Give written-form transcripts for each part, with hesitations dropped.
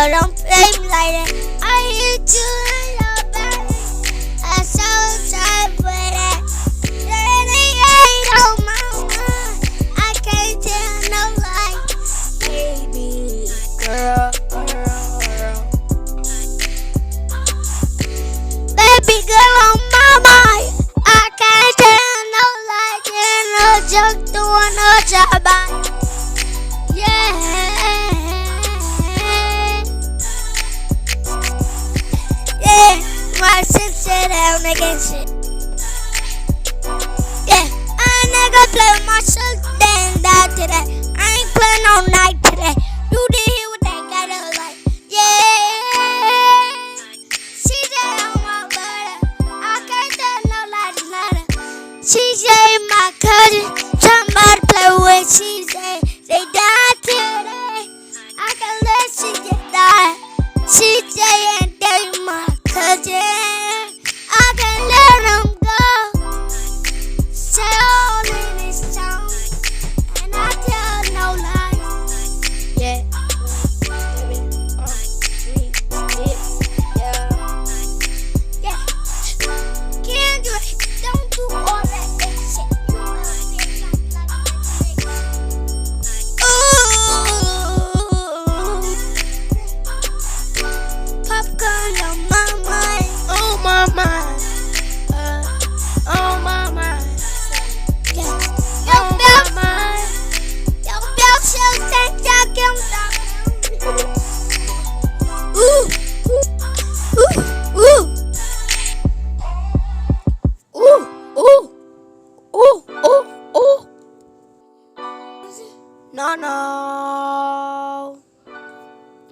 girl, don't play me like that. I hit you in your belly. I'm so sorry for that. Ain't on my mind. I can't tell no lie. Baby girl. Baby girl on my mind. I can't tell no lie. No joke doing no job. My sit down against it. Yeah, I ain't not gonna play with my shit then die today. I ain't playing all night today. You didn't hear what that guy look like. Yeah, she said on my brother. I can't tell no lie tonight. She said my cousin, somebody play with. She said they died today. I can let she get died. She said they my cousin. I can let them go. Say all in this song, and I tell no lies. Yeah, baby, yeah. Can't do it. Don't do all that big shit. You know ooh, popcorn on my mind. Oh my mind. Oh my mind. Yeah. Yo, Bill. Yo, Bill, she'll take that game. Ooh. Ooh. Ooh. Ooh. Ooh. Ooh. Ooh. Ooh. No.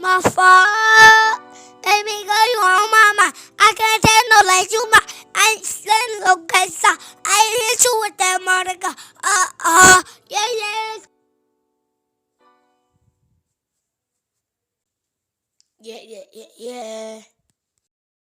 My fault. Baby girl, you on my mind. I can't tell no like you my. I ain't saying no guys. I hit you with that Monica. Yeah. Yeah.